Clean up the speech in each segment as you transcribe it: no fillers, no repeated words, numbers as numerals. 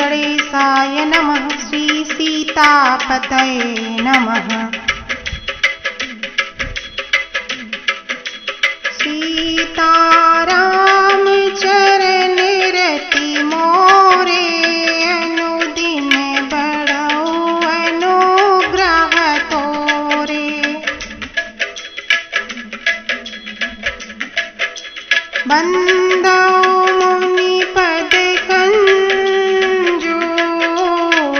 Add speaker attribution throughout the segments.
Speaker 1: गणेशाय नमः। श्री सीतापतये नमः। सीताराम चरण रति मोरे, अनुदिन बढ़ऊ अनुग्रह तोरे। बंदो मुनि पद कंजू,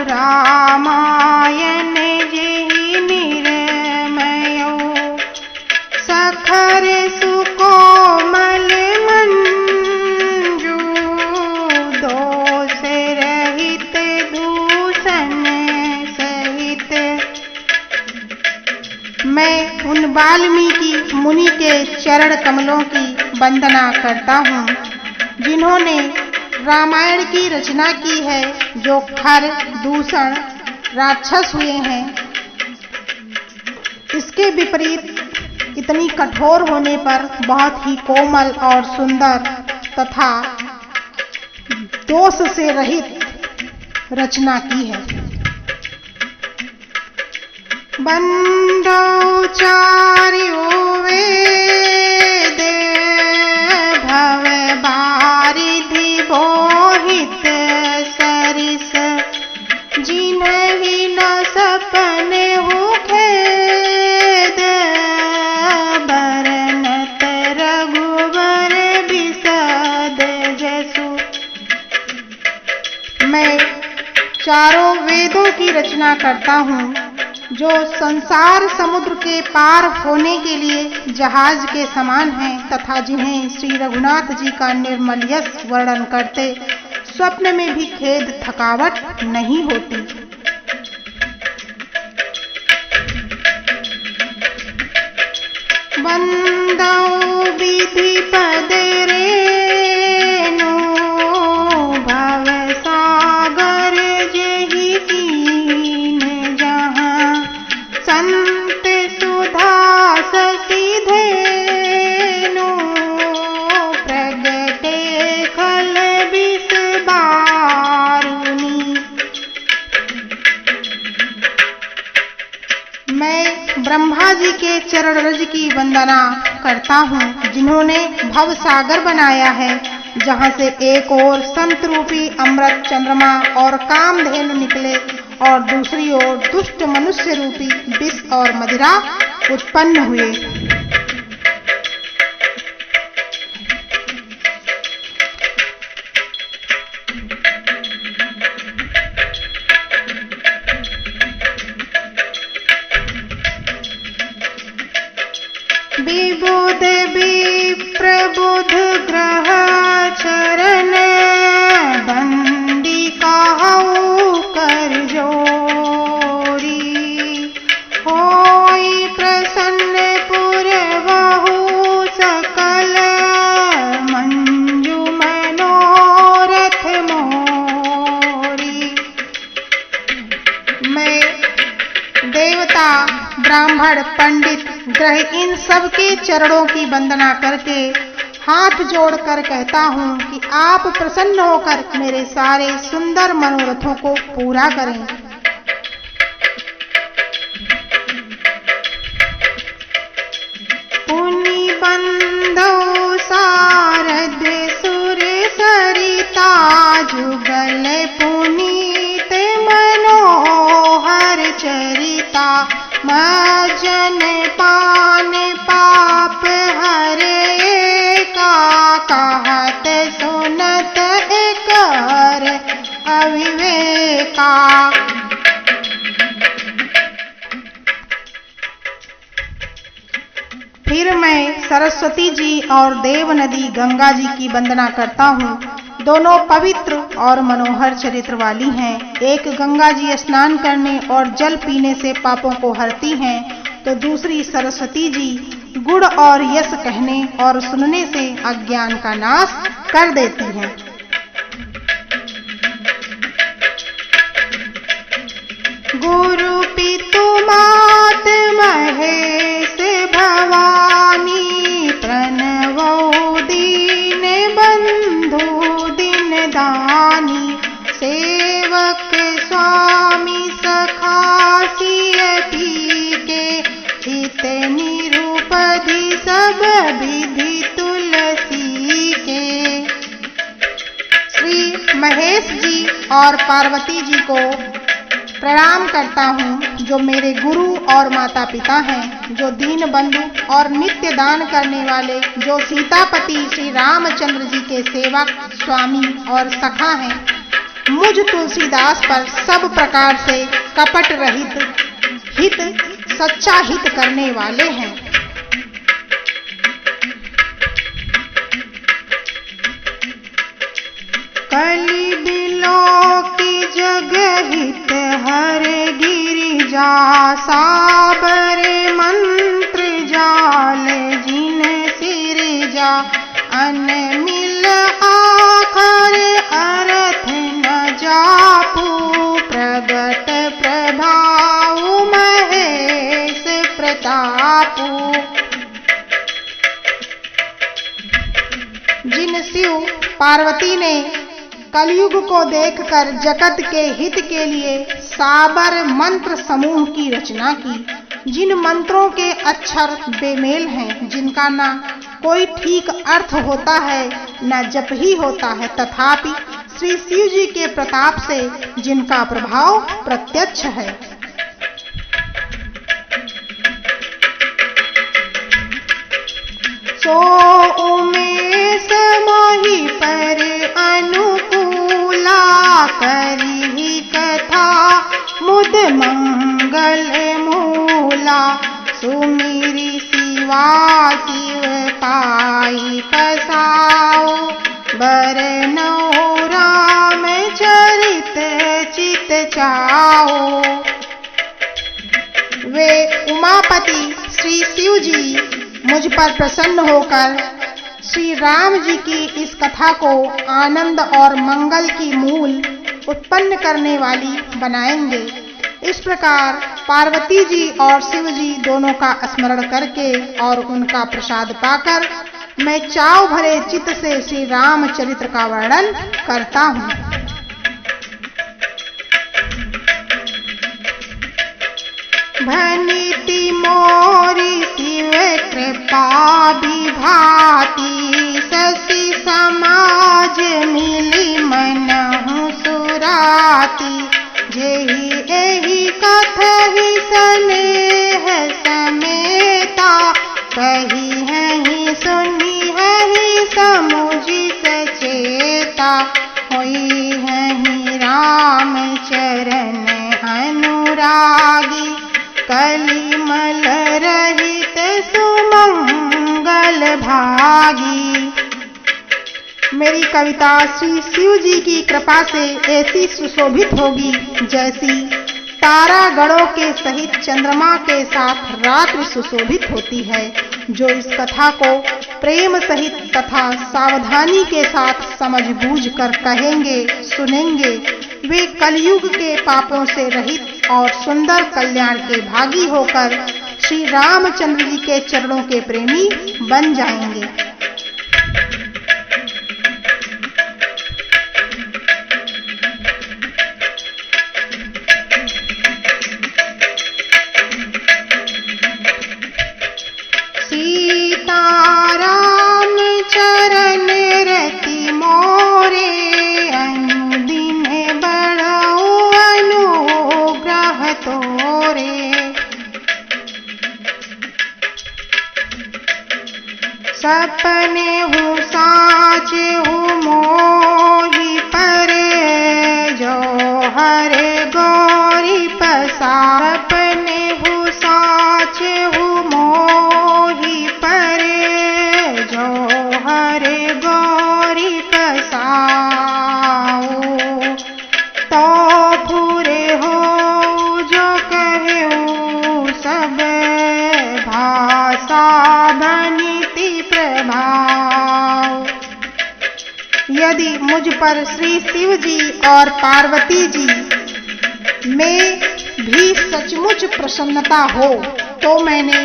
Speaker 1: रामायण जेहि निरमयो। सखर सुकोमल मंजू, दोष रहित दूषण सहित। मैं उन वाल्मीकि मुनि के चरण कमलों की वंदना करता हूँ, जिन्होंने रामायण की रचना की है, जो खर दूषण राक्षस हुए हैं। इसके विपरीत इतनी कठोर होने पर बहुत ही कोमल और सुंदर तथा दोष से रहित रचना की है। बंदो चार्यो वेद, भव बारिधि बोहित सरिस। जिन्हि न सपन हो खेद, बरनत रघुबर बिसद जसु। मैं चारों वेदों की रचना करता हूँ, जो संसार समुद्र के पार होने के लिए जहाज के समान हैं, तथा जिन्हें श्री रघुनाथ जी का निर्मल यश वर्णन करते स्वप्न में भी खेद थकावट नहीं होती। बंदो विधि पद रेणु, भव सागर जेहि कीन जहाँ। संत सुधा शशि धेनु, प्रगटे खल विष बारुनी। मैं ब्रह्मा जी के चरण रज की वंदना करता हूँ, जिन्होंने भव सागर बनाया है, जहाँ से एक ओर संत रूपी अमृत चंद्रमा और कामधेनु निकले, और दूसरी ओर दुष्ट मनुष्य रूपी विष और मदिरा उत्पन्न हुए। विबुध विप्रबुध ग्रह चरण, बंदी कहु कर जोरी। होई प्रसन्न पुरवहु सकल, मंजू मनोरथ मोरी। मैं देवता ब्राह्मण पंडित ग्रह इन सब के चरणों की वंदना करके हाथ जोड़कर कहता हूँ कि आप प्रसन्न होकर मेरे सारे सुंदर मनोरथों को पूरा करें। पुनि बंदो सारद सुर सरिता, जुगल पुनीत मनोहर चरिता। मज्जन पान पाप हरे का, कहत सुनत एकर अविवेका। फिर मैं सरस्वती जी और देव नदी गंगा जी की वंदना करता हूँ। दोनों पवित्र और मनोहर चरित्र वाली हैं। एक गंगा जी स्नान करने और जल पीने से पापों को हरती हैं, तो दूसरी सरस्वती जी गुण और यश कहने और सुनने से अज्ञान का नाश कर देती हैं। गुरु पितु मात महेश भवानी, प्रणवो दीन बंधु दिन दानी। से और पार्वती जी को प्रणाम करता हूँ, जो मेरे गुरु और माता पिता हैं, जो दीन बंधु और नित्य दान करने वाले, जो सीतापति श्री रामचंद्र जी के सेवक, स्वामी और सखा हैं। मुझ तुलसीदास पर सब प्रकार से कपट रहित हित, सच्चा हित करने वाले हैं। कली बिलो की जग हित हरे गिरिजा, साबरे मंत्र जाल जिन सिरजा, अनमिल आखर अर्थ न जापू, प्रगट प्रभाव महेश प्रतापू। जिन शिव पार्वती ने कलयुग को देखकर जगत के हित के लिए साबर मंत्र समूह की रचना की, जिन मंत्रों के अक्षर बेमेल हैं, जिनका ना कोई ठीक अर्थ होता है न जप ही होता है, तथापि श्री शिव जी के प्रताप से जिनका प्रभाव प्रत्यक्ष है। सो उमेश मोहि पर अनुकूला, करी कथा मुद मंगल मूला, सुमिरी शिवा शिव पाई पसाओ, बरनौ राम चरित चित चाओ। वे उमापति श्री शिव जी मुझ पर प्रसन्न होकर श्री राम जी की इस कथा को आनंद और मंगल की मूल उत्पन्न करने वाली बनाएंगे। इस प्रकार पार्वती जी और शिव जी दोनों का स्मरण करके और उनका प्रसाद पाकर मैं चाव भरे चित्त से श्री रामचरित्र का वर्णन करता हूँ। भनिति मोरी शिव कृपा विभाति, शशि समाज मिली मनहु सुराती, जेहि एहि कथहि स्नेह समेता, कही हहि सुनी हहि समुझि सचेता, होई हहि राम चरण अनुरागी, कलिमल रहित सुमंगल भागी। मेरी कविता श्री शिव जी की कृपा से ऐसी सुशोभित होगी जैसी तारागणों के सहित चंद्रमा के साथ रात्रि सुशोभित होती है। जो इस कथा को प्रेम सहित तथा सावधानी के साथ समझ बूझ कर कहेंगे, सुनेंगे, वे कलयुग के पापों से रहित और सुंदर कल्याण के भागी होकर श्री रामचंद्र जी के चरणों के प्रेमी बन जाएंगे। सीताराम चरण रति मोरे, अनुदिन बढ़ऊ अनुग्रह तोरे, सपने हूँ साच हूँ मोहि परे, जो हरे गौरी पसार, सपने हूँ साच हूँ मोहि परे, जो हरे गौरी पसाओ, तो पूरे हो जो कहूँ सब भाषा बनिति प्रभाव। यदि मुझ पर श्री शिव जी और पार्वती जी में भी सचमुच प्रसन्नता हो तो मैंने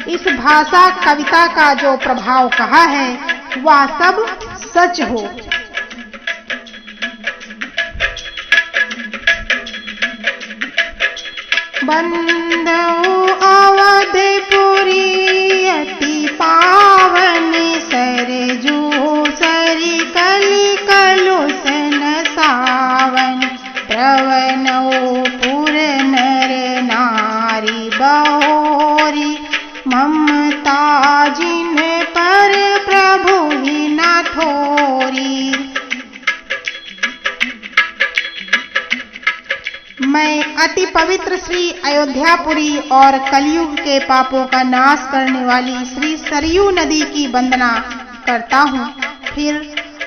Speaker 1: इस भाषा कविता का जो प्रभाव कहा है वह सब सच हो। बंदऊ अवधपुरी अति पावन, सरजू सरी कलि कलुषन सावन, पवित्र श्री अयोध्यापुरी और कलयुग के पापों का नाश करने वाली श्री सरयू नदी की वंदना करता हूँ। फिर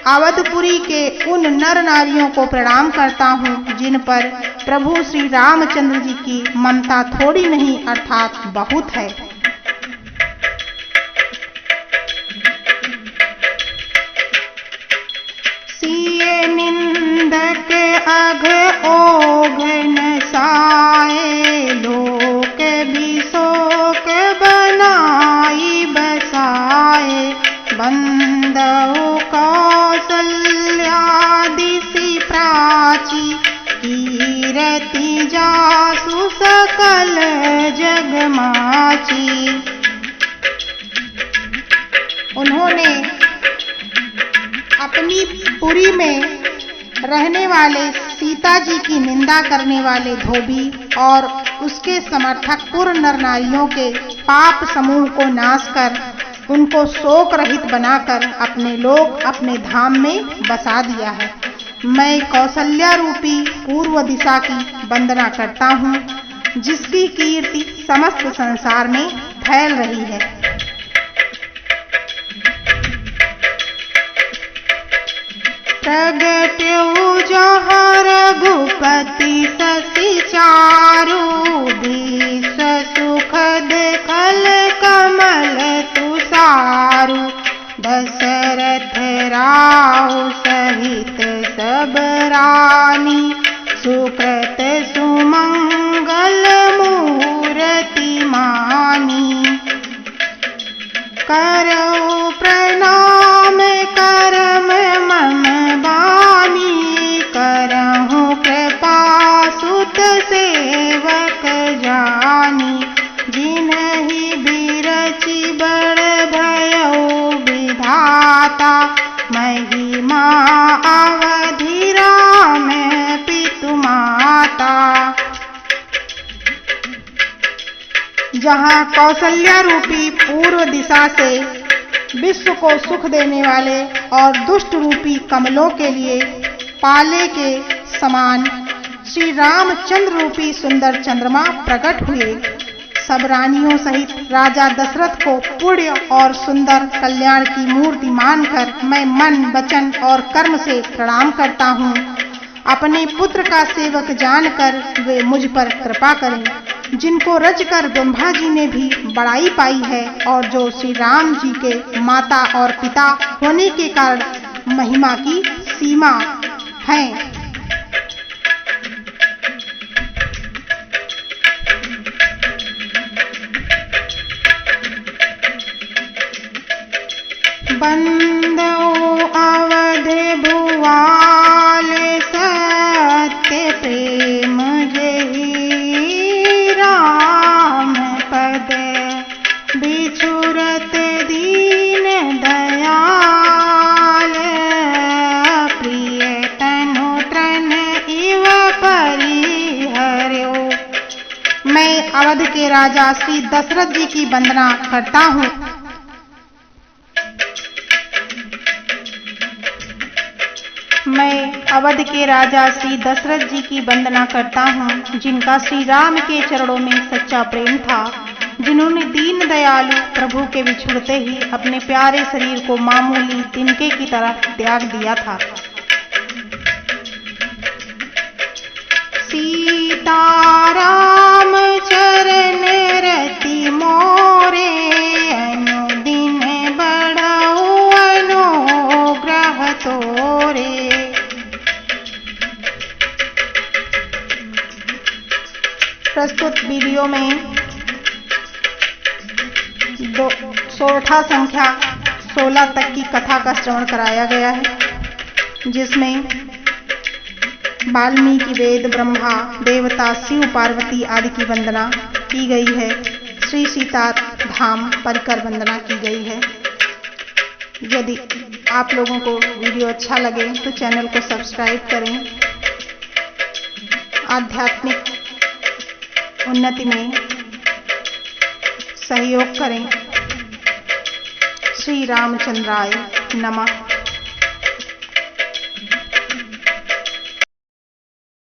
Speaker 1: अवधपुरी के उन नर नारियों को प्रणाम करता हूँ जिन पर प्रभु श्री रामचंद्र जी की ममता थोड़ी नहीं अर्थात बहुत है। सिए निंदक अघ ओघ नसाए, लोक भी शोक बनाई बसाए। बंदो कौसल्यादिसि प्राची, कीरति जासु सकल जगमाची। उन्होंने अपनी पुरी में रहने वाले सीता जी की निंदा करने वाले धोबी और उसके समर्थक पुर नर नारियों के पाप समूह को नाश कर उनको शोक रहित बनाकर अपने लोग अपने धाम में बसा दिया है। मैं कौशल्या रूपी पूर्व दिशा की वंदना करता हूँ जिसकी कीर्ति समस्त संसार में फैल रही है। प्रगट्यो जहाँ रघुपति शशि चारु, विश्व सुखद कल कमल तुषारु। दशरथ राउ सहित सब रानी, सुकृत सुमंगल मूर्ति मानी। करो प्रणाम करम मम बानी, करहु कृपा सुत सेवक जानी। जिन्हि बिरचि बड़ भयो विधाता, महिमा अवधि राम पितु माता। जहाँ कौशल्या रूपी पूर्व दिशा से विश्व को सुख देने वाले और दुष्ट रूपी कमलों के लिए पाले के समान श्री रामचंद्र रूपी सुंदर चंद्रमा प्रकट हुए, सब रानियों सहित राजा दशरथ को पुण्य और सुंदर कल्याण की मूर्ति मानकर मैं मन वचन और कर्म से प्रणाम करता हूँ। अपने पुत्र का सेवक जानकर वे मुझ पर कृपा करें, जिनको रचकर ब्रह्मा जी ने भी बड़ाई पाई है और जो श्री राम जी के माता और पिता होने के कारण महिमा की सीमा हैं। बंदो अवध भुआल, सत्य प्रेम जही राम पद। बिछुरत दीन दयाल, प्रिय तनु तृण इव परिहर्यो। मैं अवध के राजा श्री दशरथ जी की वंदना करता हूँ। मैं अवध के राजा श्री दशरथ जी की वंदना करता हूँ, जिनका श्री राम के चरणों में सच्चा प्रेम था, जिन्होंने दीन दयालु प्रभु के बिछुड़ते ही अपने प्यारे शरीर को मामूली तिनके की तरह त्याग दिया था। सीताराम चरण रति मोरे, अनुदिन बढ़ाओ अनुग्रह तोरे। प्रस्तुत वीडियो में सोरठा संख्या 16 तक की कथा का श्रवण कराया गया है, जिसमें वाल्मीकि वेद, ब्रह्मा, देवता, शिव, पार्वती आदि की वंदना की गई है। श्री सीता धाम परिकर वंदना की गई है। यदि आप लोगों को वीडियो अच्छा लगे तो चैनल को सब्सक्राइब करें। आध्यात्मिक उन्नति में सहयोग करें। श्री रामचंद्राय नमः।